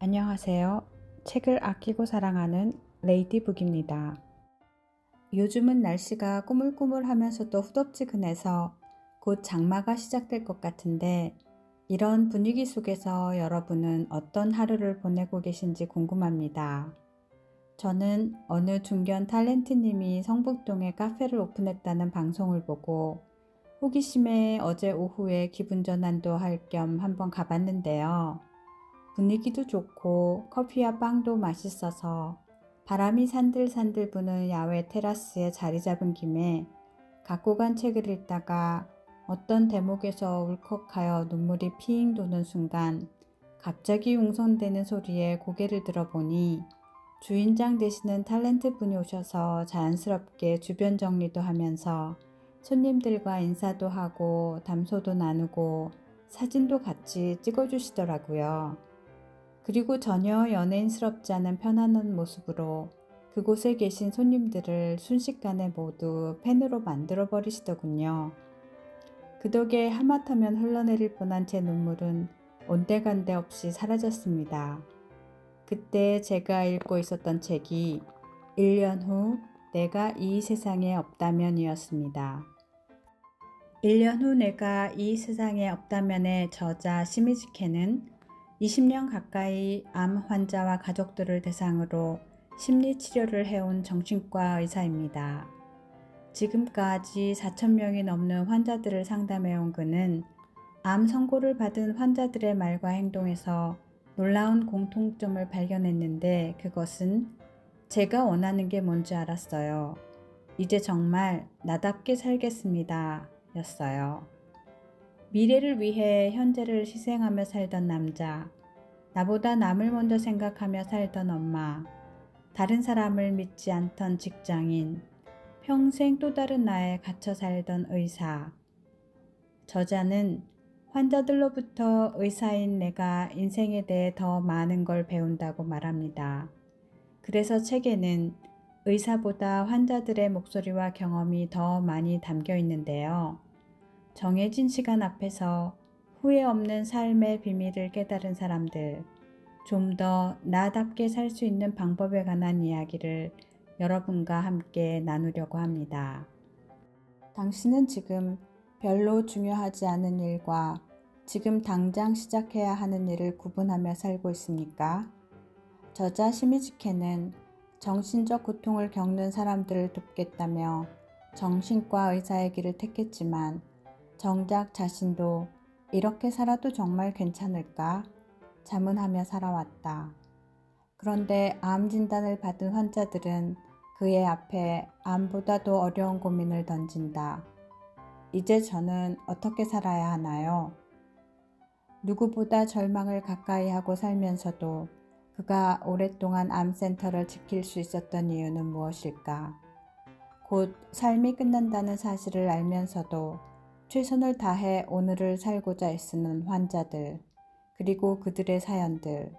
안녕하세요. 책을 아끼고 사랑하는 레이디북입니다. 요즘은 날씨가 꾸물꾸물하면서도 후덥지근해서 곧 장마가 시작될 것 같은데 이런 분위기 속에서 여러분은 어떤 하루를 보내고 계신지 궁금합니다. 저는 어느 중견 탤런트님이 성북동에 카페를 오픈했다는 방송을 보고 호기심에 어제 오후에 기분 전환도 할 겸 한번 가봤는데요. 분위기도 좋고 커피와 빵도 맛있어서 바람이 산들산들 부는 야외 테라스에 자리 잡은 김에 갖고 간 책을 읽다가 어떤 대목에서 울컥하여 눈물이 핑 도는 순간 갑자기 웅성대는 소리에 고개를 들어보니 주인장 되시는 탤런트 분이 오셔서 자연스럽게 주변 정리도 하면서 손님들과 인사도 하고 담소도 나누고 사진도 같이 찍어주시더라고요. 그리고 전혀 연예인스럽지 않은 편안한 모습으로 그곳에 계신 손님들을 순식간에 모두 팬으로 만들어 버리시더군요. 그 덕에 하마터면 흘러내릴 뻔한 제 눈물은 온데간데 없이 사라졌습니다. 그때 제가 읽고 있었던 책이 1년 후 내가 이 세상에 없다면이었습니다. 1년 후 내가 이 세상에 없다면의 저자 시미즈케는 20년 가까이 암 환자와 가족들을 대상으로 심리치료를 해온 정신과 의사입니다. 지금까지 4,000명이 넘는 환자들을 상담해온 그는 암 선고를 받은 환자들의 말과 행동에서 놀라운 공통점을 발견했는데 그것은 제가 원하는 게 뭔지 알았어요. 이제 정말 나답게 살겠습니다. 였어요. 미래를 위해 현재를 희생하며 살던 남자, 나보다 남을 먼저 생각하며 살던 엄마, 다른 사람을 믿지 않던 직장인, 평생 또 다른 나에 갇혀 살던 의사. 저자는 환자들로부터 의사인 내가 인생에 대해 더 많은 걸 배운다고 말합니다. 그래서 책에는 의사보다 환자들의 목소리와 경험이 더 많이 담겨 있는데요. 정해진 시간 앞에서 후회 없는 삶의 비밀을 깨달은 사람들, 좀 더 나답게 살 수 있는 방법에 관한 이야기를 여러분과 함께 나누려고 합니다. 당신은 지금 별로 중요하지 않은 일과 지금 당장 시작해야 하는 일을 구분하며 살고 있습니까? 저자 시미즈케는 정신적 고통을 겪는 사람들을 돕겠다며 정신과 의사의 길을 택했지만 정작 자신도 이렇게 살아도 정말 괜찮을까? 자문하며 살아왔다. 그런데 암 진단을 받은 환자들은 그의 앞에 암보다도 어려운 고민을 던진다. 이제 저는 어떻게 살아야 하나요? 누구보다 절망을 가까이 하고 살면서도 그가 오랫동안 암센터를 지킬 수 있었던 이유는 무엇일까? 곧 삶이 끝난다는 사실을 알면서도 최선을 다해 오늘을 살고자 애쓰는 환자들, 그리고 그들의 사연들.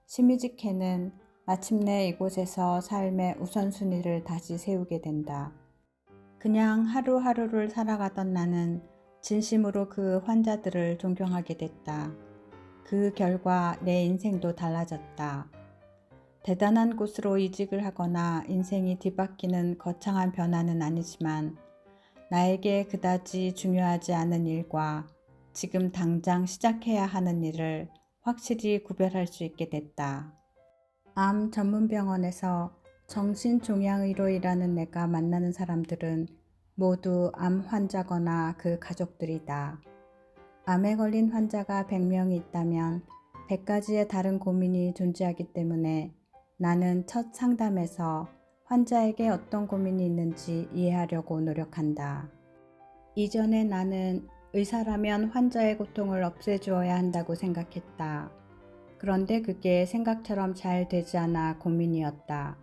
시미즈케는 마침내 이곳에서 삶의 우선순위를 다시 세우게 된다. 그냥 하루하루를 살아가던 나는 진심으로 그 환자들을 존경하게 됐다. 그 결과 내 인생도 달라졌다. 대단한 곳으로 이직을 하거나 인생이 뒤바뀌는 거창한 변화는 아니지만 나에게 그다지 중요하지 않은 일과 지금 당장 시작해야 하는 일을 확실히 구별할 수 있게 됐다. 암 전문병원에서 정신종양의로 일하는 내가 만나는 사람들은 모두 암 환자거나 그 가족들이다. 암에 걸린 환자가 100명이 있다면 100가지의 다른 고민이 존재하기 때문에 나는 첫 상담에서 환자에게 어떤 고민이 있는지 이해하려고 노력한다. 이전에 나는 의사라면 환자의 고통을 없애주어야 한다고 생각했다. 그런데 그게 생각처럼 잘 되지 않아 고민이었다.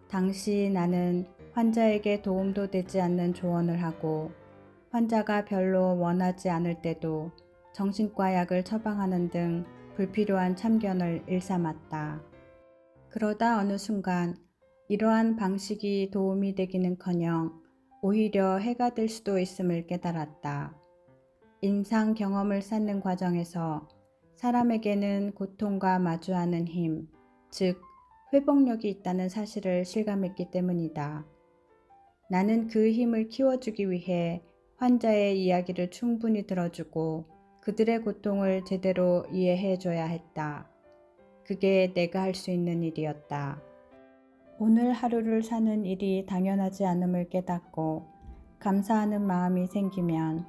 당시 나는 환자에게 도움도 되지 않는 조언을 하고 환자가 별로 원하지 않을 때도 정신과 약을 처방하는 등 불필요한 참견을 일삼았다. 그러다 어느 순간 이러한 방식이 도움이 되기는커녕 오히려 해가 될 수도 있음을 깨달았다. 임상 경험을 쌓는 과정에서 사람에게는 고통과 마주하는 힘, 즉 회복력이 있다는 사실을 실감했기 때문이다. 나는 그 힘을 키워주기 위해 환자의 이야기를 충분히 들어주고 그들의 고통을 제대로 이해해줘야 했다. 그게 내가 할 수 있는 일이었다. 오늘 하루를 사는 일이 당연하지 않음을 깨닫고 감사하는 마음이 생기면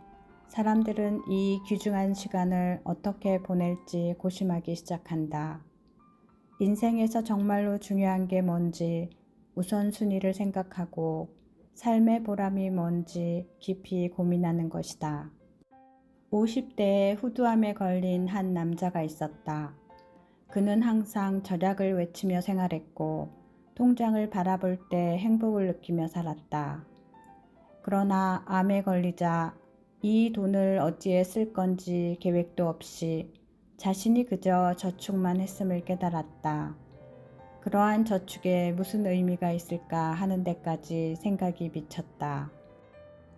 사람들은 이 귀중한 시간을 어떻게 보낼지 고심하기 시작한다. 인생에서 정말로 중요한 게 뭔지 우선순위를 생각하고 삶의 보람이 뭔지 깊이 고민하는 것이다. 50대의 후두암에 걸린 한 남자가 있었다. 그는 항상 절약을 외치며 생활했고 통장을 바라볼 때 행복을 느끼며 살았다. 그러나 암에 걸리자 이 돈을 어디에 쓸 건지 계획도 없이 자신이 그저 저축만 했음을 깨달았다. 그러한 저축에 무슨 의미가 있을까 하는 데까지 생각이 미쳤다.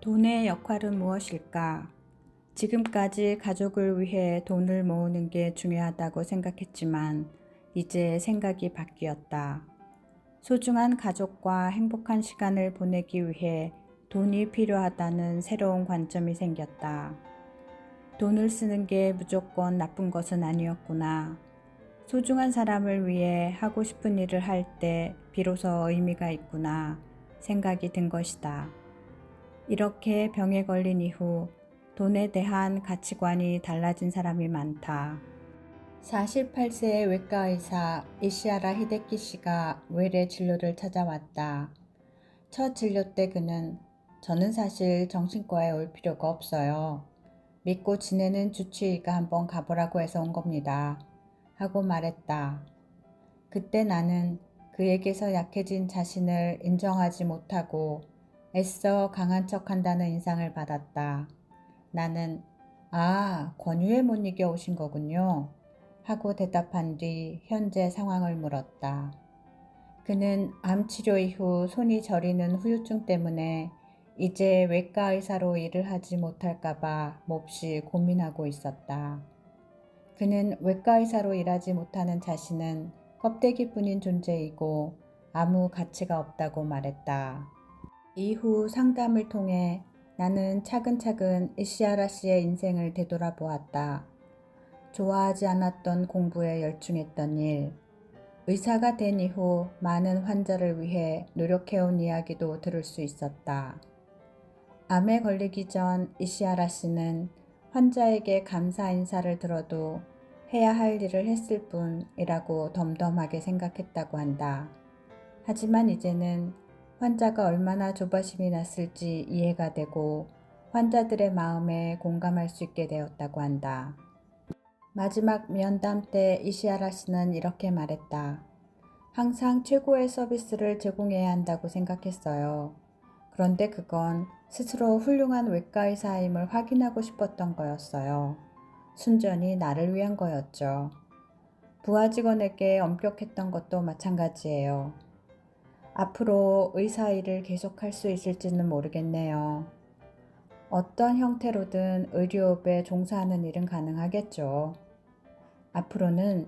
돈의 역할은 무엇일까? 지금까지 가족을 위해 돈을 모으는 게 중요하다고 생각했지만 이제 생각이 바뀌었다. 소중한 가족과 행복한 시간을 보내기 위해 돈이 필요하다는 새로운 관점이 생겼다. 돈을 쓰는 게 무조건 나쁜 것은 아니었구나. 소중한 사람을 위해 하고 싶은 일을 할 때 비로소 의미가 있구나 생각이 든 것이다. 이렇게 병에 걸린 이후 돈에 대한 가치관이 달라진 사람이 많다. 48세의 외과의사 이시아라 히데키 씨가 외래 진료를 찾아왔다. 첫 진료 때 그는 저는 사실 정신과에 올 필요가 없어요. 믿고 지내는 주치의가 한번 가보라고 해서 온 겁니다. 하고 말했다. 그때 나는 그에게서 약해진 자신을 인정하지 못하고 애써 강한 척한다는 인상을 받았다. 나는 권유에 못 이겨 오신 거군요. 하고 대답한 뒤 현재 상황을 물었다. 그는 암 치료 이후 손이 저리는 후유증 때문에 이제 외과 의사로 일을 하지 못할까봐 몹시 고민하고 있었다. 그는 외과 의사로 일하지 못하는 자신은 껍데기뿐인 존재이고 아무 가치가 없다고 말했다. 이후 상담을 통해 나는 차근차근 이시아라 씨의 인생을 되돌아보았다. 좋아하지 않았던 공부에 열중했던 일, 의사가 된 이후 많은 환자를 위해 노력해온 이야기도 들을 수 있었다. 암에 걸리기 전 이시아라 씨는 환자에게 감사 인사를 들어도 해야 할 일을 했을 뿐이라고 덤덤하게 생각했다고 한다. 하지만 이제는 환자가 얼마나 조바심이 났을지 이해가 되고 환자들의 마음에 공감할 수 있게 되었다고 한다. 마지막 면담 때 이시아라 씨는 이렇게 말했다. 항상 최고의 서비스를 제공해야 한다고 생각했어요. 그런데 그건 스스로 훌륭한 외과의사임을 확인하고 싶었던 거였어요. 순전히 나를 위한 거였죠. 부하 직원에게 엄격했던 것도 마찬가지예요. 앞으로 의사 일을 계속할 수 있을지는 모르겠네요. 어떤 형태로든 의료업에 종사하는 일은 가능하겠죠. 앞으로는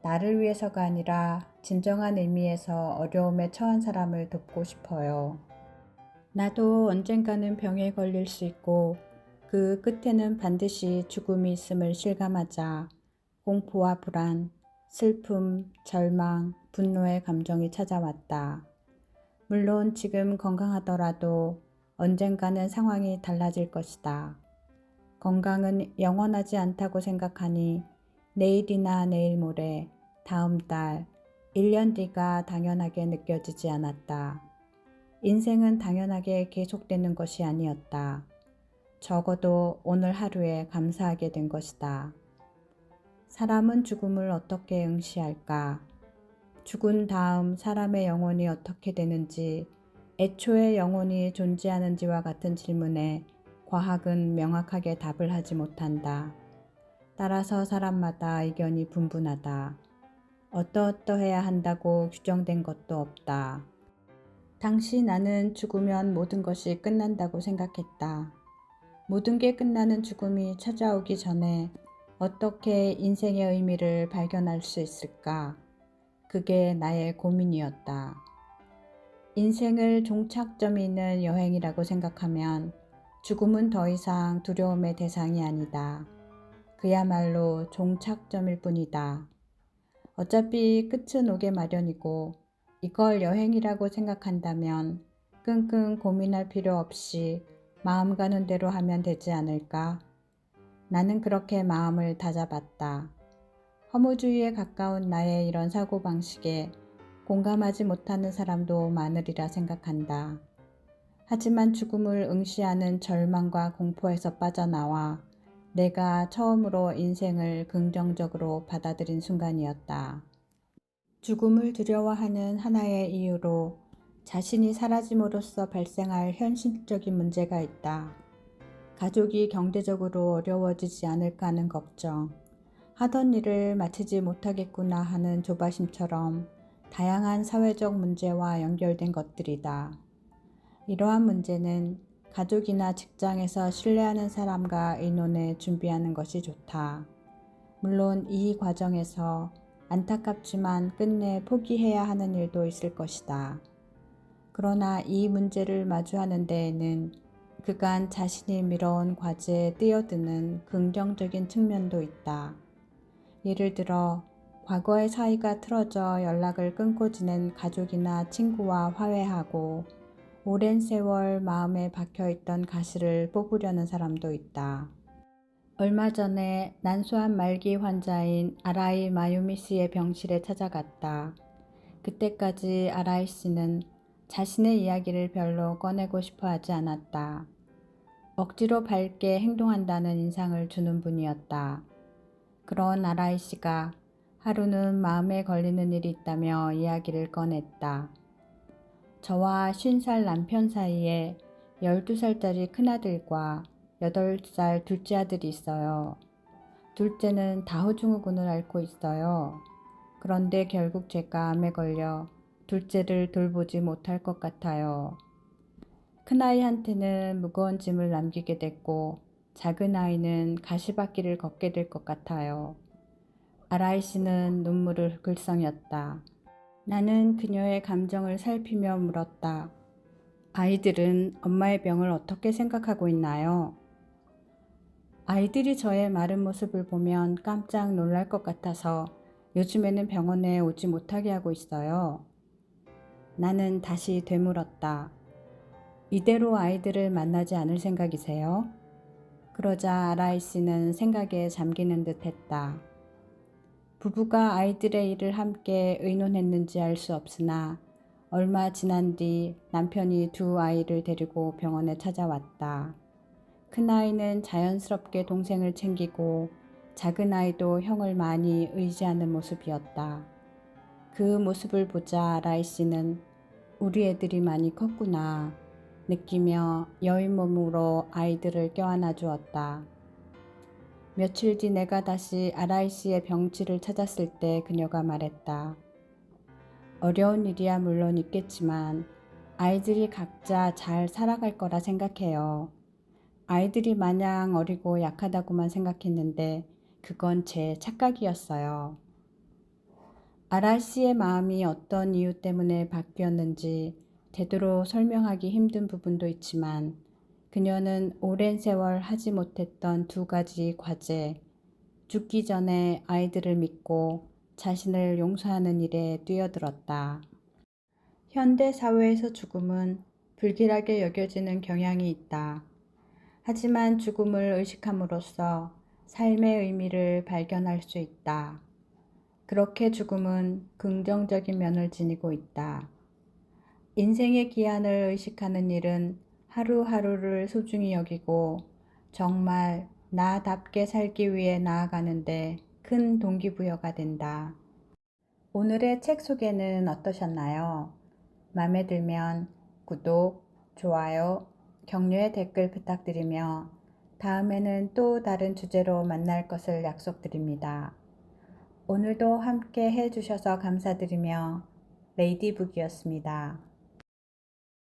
나를 위해서가 아니라 진정한 의미에서 어려움에 처한 사람을 돕고 싶어요. 나도 언젠가는 병에 걸릴 수 있고 그 끝에는 반드시 죽음이 있음을 실감하자 공포와 불안, 슬픔, 절망, 분노의 감정이 찾아왔다. 물론 지금 건강하더라도 언젠가는 상황이 달라질 것이다. 건강은 영원하지 않다고 생각하니 내일이나 내일 모레, 다음 달, 1년 뒤가 당연하게 느껴지지 않았다. 인생은 당연하게 계속되는 것이 아니었다. 적어도 오늘 하루에 감사하게 된 것이다. 사람은 죽음을 어떻게 응시할까? 죽은 다음 사람의 영혼이 어떻게 되는지, 애초에 영혼이 존재하는지와 같은 질문에 과학은 명확하게 답을 하지 못한다. 따라서 사람마다 의견이 분분하다. 어떠어떠해야 한다고 규정된 것도 없다. 당시 나는 죽으면 모든 것이 끝난다고 생각했다. 모든 게 끝나는 죽음이 찾아오기 전에 어떻게 인생의 의미를 발견할 수 있을까? 그게 나의 고민이었다. 인생을 종착점이 있는 여행이라고 생각하면 죽음은 더 이상 두려움의 대상이 아니다. 그야말로 종착점일 뿐이다. 어차피 끝은 오게 마련이고 이걸 여행이라고 생각한다면 끙끙 고민할 필요 없이 마음 가는 대로 하면 되지 않을까? 나는 그렇게 마음을 다잡았다. 허무주의에 가까운 나의 이런 사고방식에 공감하지 못하는 사람도 많으리라 생각한다. 하지만 죽음을 응시하는 절망과 공포에서 빠져나와 내가 처음으로 인생을 긍정적으로 받아들인 순간이었다. 죽음을 두려워하는 하나의 이유로 자신이 사라짐으로써 발생할 현실적인 문제가 있다. 가족이 경제적으로 어려워지지 않을까 하는 걱정, 하던 일을 마치지 못하겠구나 하는 조바심처럼 다양한 사회적 문제와 연결된 것들이다. 이러한 문제는 가족이나 직장에서 신뢰하는 사람과 의논해 준비하는 것이 좋다. 물론 이 과정에서 안타깝지만 끝내 포기해야 하는 일도 있을 것이다. 그러나 이 문제를 마주하는 데에는 그간 자신이 미뤄온 과제에 뛰어드는 긍정적인 측면도 있다. 예를 들어 과거의 사이가 틀어져 연락을 끊고 지낸 가족이나 친구와 화해하고 오랜 세월 마음에 박혀있던 가시를 뽑으려는 사람도 있다. 얼마 전에 난소암 말기 환자인 아라이 마유미 씨의 병실에 찾아갔다. 그때까지 아라이 씨는 자신의 이야기를 별로 꺼내고 싶어 하지 않았다. 억지로 밝게 행동한다는 인상을 주는 분이었다. 그런 아라이 씨가 하루는 마음에 걸리는 일이 있다며 이야기를 꺼냈다. 저와 50살 남편 사이에 12살짜리 큰아들과 8살 둘째 아들이 있어요. 둘째는 다우증후군을 앓고 있어요. 그런데 결국 제가 암에 걸려 둘째를 돌보지 못할 것 같아요. 큰아이한테는 무거운 짐을 남기게 됐고 작은 아이는 가시밭길을 걷게 될 것 같아요. 아라이 씨는 눈물을 글썽였다. 나는 그녀의 감정을 살피며 물었다. 아이들은 엄마의 병을 어떻게 생각하고 있나요? 아이들이 저의 마른 모습을 보면 깜짝 놀랄 것 같아서 요즘에는 병원에 오지 못하게 하고 있어요. 나는 다시 되물었다. 이대로 아이들을 만나지 않을 생각이세요? 그러자 아라이 씨는 생각에 잠기는 듯 했다. 부부가 아이들의 일을 함께 의논했는지 알 수 없으나 얼마 지난 뒤 남편이 두 아이를 데리고 병원에 찾아왔다. 큰아이는 자연스럽게 동생을 챙기고 작은 아이도 형을 많이 의지하는 모습이었다. 그 모습을 보자 아라이 씨는 우리 애들이 많이 컸구나 느끼며 여인 몸으로 아이들을 껴안아 주었다. 며칠 뒤 내가 다시 아라이 씨의 병치를 찾았을 때 그녀가 말했다. 어려운 일이야 물론 있겠지만 아이들이 각자 잘 살아갈 거라 생각해요. 아이들이 마냥 어리고 약하다고만 생각했는데 그건 제 착각이었어요. 아라이 씨의 마음이 어떤 이유 때문에 바뀌었는지 제대로 설명하기 힘든 부분도 있지만 그녀는 오랜 세월 하지 못했던 두 가지 과제, 죽기 전에 아이들을 믿고 자신을 용서하는 일에 뛰어들었다. 현대 사회에서 죽음은 불길하게 여겨지는 경향이 있다. 하지만 죽음을 의식함으로써 삶의 의미를 발견할 수 있다. 그렇게 죽음은 긍정적인 면을 지니고 있다. 인생의 기한을 의식하는 일은 하루하루를 소중히 여기고 정말 나답게 살기 위해 나아가는데 큰 동기부여가 된다. 오늘의 책 소개는 어떠셨나요? 마음에 들면 구독, 좋아요, 격려의 댓글 부탁드리며 다음에는 또 다른 주제로 만날 것을 약속드립니다. 오늘도 함께 해주셔서 감사드리며 레이디북이었습니다.